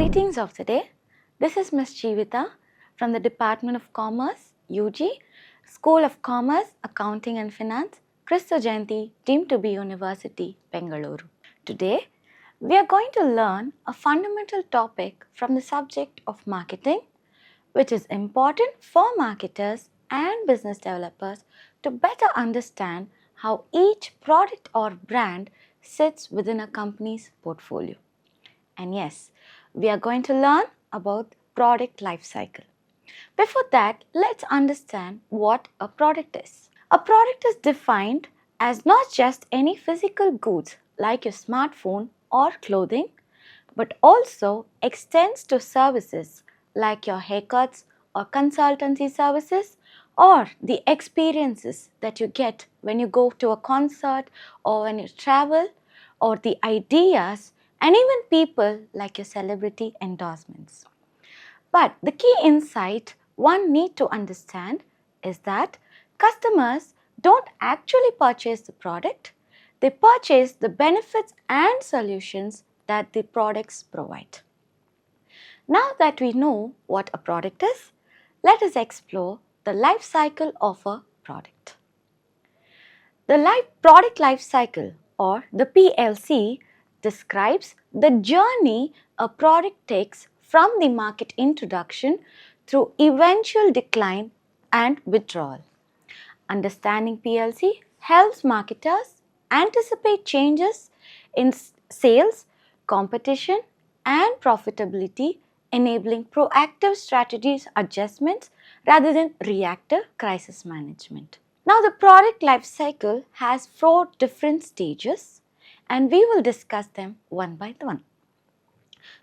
Greetings of the day. This is Ms. Jeevitha from the Department of Commerce, UG, School of Commerce, Accounting and Finance, Kristu Jayanti, deemed to be University, Banglore. Today, we are going to learn a fundamental topic from the subject of marketing, which is important for marketers and business developers to better understand how each product or brand sits within a company's portfolio. And yes, we are going to learn about product life cycle. Before that, let's understand what a product is. A product is defined as not just any physical goods like your smartphone or clothing, but also extends to services like your haircuts or consultancy services or the experiences that you get when you go to a concert or when you travel, or the ideas and even people like your celebrity endorsements. But the key insight one need to understand is that customers don't actually purchase the product, they purchase the benefits and solutions that the products provide. Now that we know what a product is, let us explore the life cycle of a product. The product life cycle, or the PLC, describes the journey a product takes from the market introduction through eventual decline and withdrawal. Understanding PLC helps marketers anticipate changes in sales, competition, and profitability, enabling proactive strategies adjustments rather than reactive crisis management. Now, the product life cycle has 4 different stages, and we will discuss them one by one.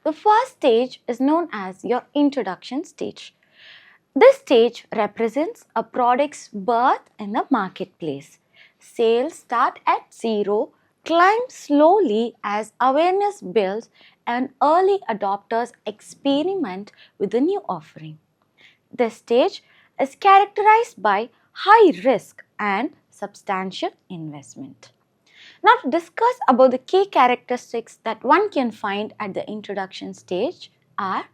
The first stage is known as your introduction stage. This stage represents a product's birth in the marketplace. Sales start at zero, climb slowly as awareness builds and early adopters experiment with the new offering. This stage is characterized by high risk and substantial investment. Now, to discuss about the key characteristics that one can find at the introduction stage are: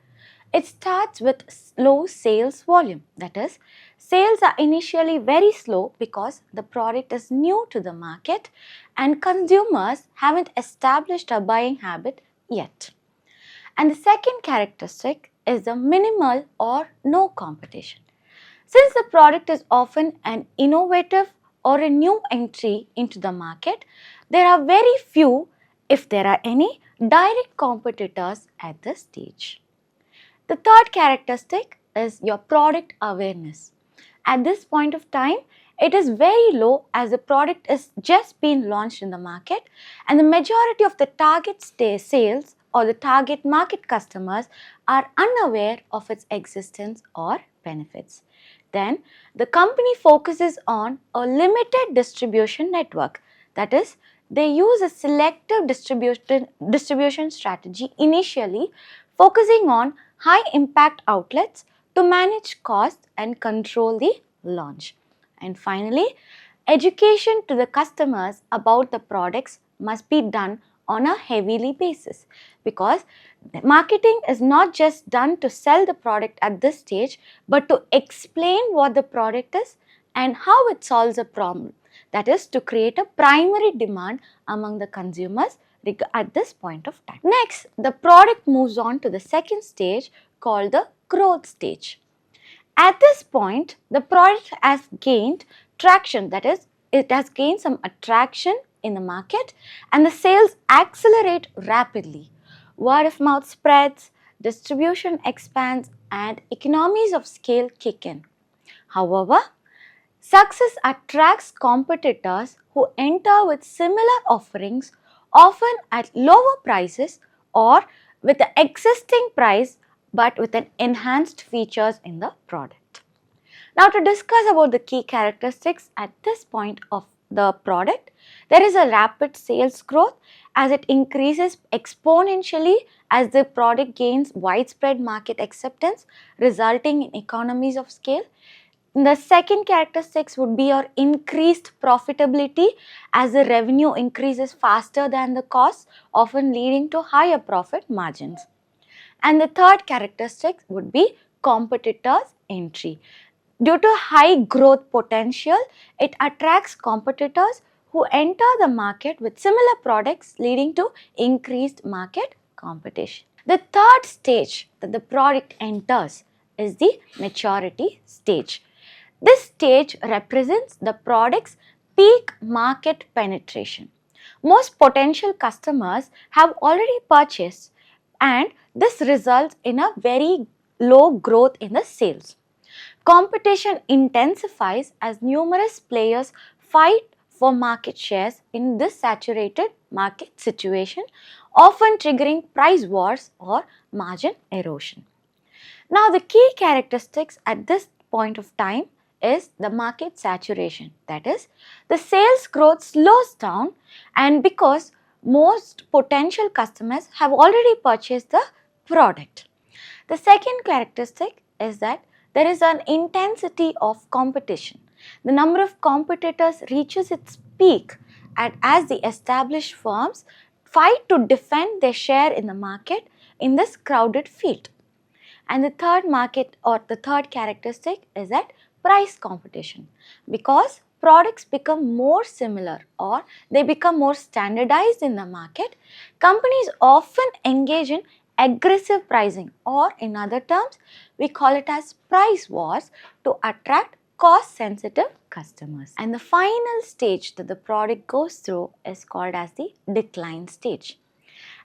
it starts with low sales volume. That is, sales are initially very slow because the product is new to the market and consumers haven't established a buying habit yet. And the second characteristic is the minimal or no competition. Since the product is often an innovative or a new entry into the market, there are very few, if there are any, direct competitors at this stage. The third characteristic is your product awareness. At this point of time, it is very low as the product is just been launched in the market and the majority of the target sales or the target market customers are unaware of its existence or benefits. Then, the company focuses on a limited distribution network. That is, they use a selective distribution strategy initially, focusing on high impact outlets to manage costs and control the launch. And finally, education to the customers about the products must be done on a heavily basis, because marketing is not just done to sell the product at this stage, but to explain what the product is and how it solves a problem. That is, to create a primary demand among the consumers at this point of time. Next, the product moves on to the second stage called the growth stage. At this point, the product has gained traction, that is, it has gained some attraction in the market and the sales accelerate rapidly. Word of mouth spreads, distribution expands, and economies of scale kick in. However, success attracts competitors who enter with similar offerings, often at lower prices or with the existing price but with an enhanced features in the product. Now, to discuss about the key characteristics at this point of the product, there is a rapid sales growth as it increases exponentially as the product gains widespread market acceptance, resulting in economies of scale. The second characteristics would be your increased profitability as the revenue increases faster than the cost, often leading to higher profit margins. And the third characteristic would be competitors' entry. Due to high growth potential, it attracts competitors who enter the market with similar products, leading to increased market competition. The third stage that the product enters is the maturity stage. This stage represents the product's peak market penetration. Most potential customers have already purchased, and this results in a very low growth in the sales. Competition intensifies as numerous players fight for market shares in this saturated market situation, often triggering price wars or margin erosion. Now, the key characteristics at this point of time is the market saturation. That is, the sales growth slows down, and because most potential customers have already purchased the product. The second characteristic is that there is an intensity of competition. The number of competitors reaches its peak as the established firms fight to defend their share in the market in this crowded field. And the third market or the third characteristic is that price competition. Because products become more similar or they become more standardized in the market, companies often engage in aggressive pricing, or in other terms we call it as price wars, to attract cost sensitive customers. And the final stage that the product goes through is called as the decline stage.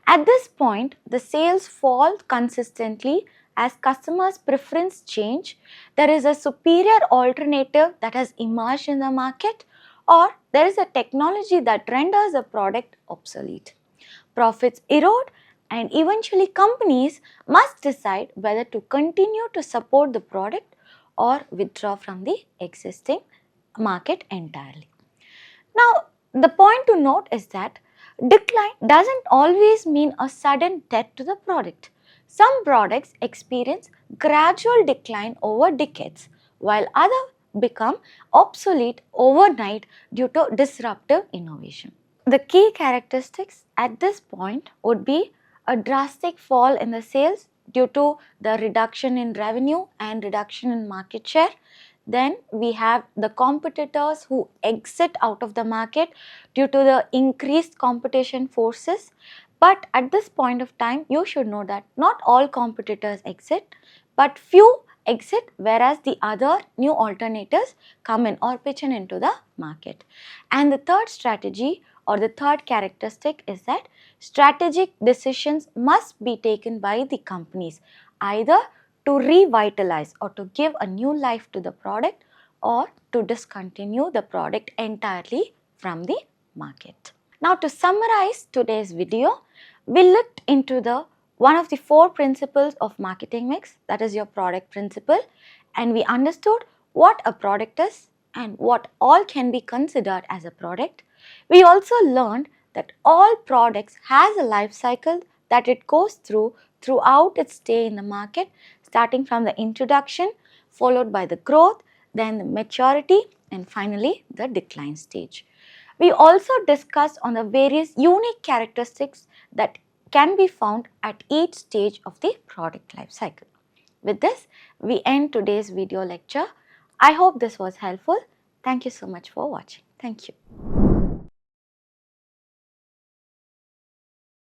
At this point, the sales fall consistently as customers' preference change, there is a superior alternative that has emerged in the market, or there is a technology that renders a product obsolete. Profits erode, and eventually companies must decide whether to continue to support the product or withdraw from the existing market entirely. Now, the point to note is that decline doesn't always mean a sudden death to the product. Some products experience gradual decline over decades, while others become obsolete overnight due to disruptive innovation. The key characteristics at this point would be a drastic fall in the sales due to the reduction in revenue and reduction in market share. Then we have the competitors who exit out of the market due to the increased competition forces. But at this point of time, you should know that not all competitors exit, but few exit, whereas the other new alternatives come in or pitch in into the market. And the third strategy or the third characteristic is that strategic decisions must be taken by the companies, either to revitalize or to give a new life to the product, or to discontinue the product entirely from the market. Now, to summarize today's video, we looked into one of the 4 principles of marketing mix, that is your product principle, and we understood what a product is and what all can be considered as a product. We also learned that all products has a life cycle that it goes throughout its stay in the market, starting from the introduction, followed by the growth, then the maturity, and finally the decline stage. We also discussed on the various unique characteristics that can be found at each stage of the product life cycle. With this, we end today's video lecture. I hope this was helpful. Thank you so much for watching. Thank you.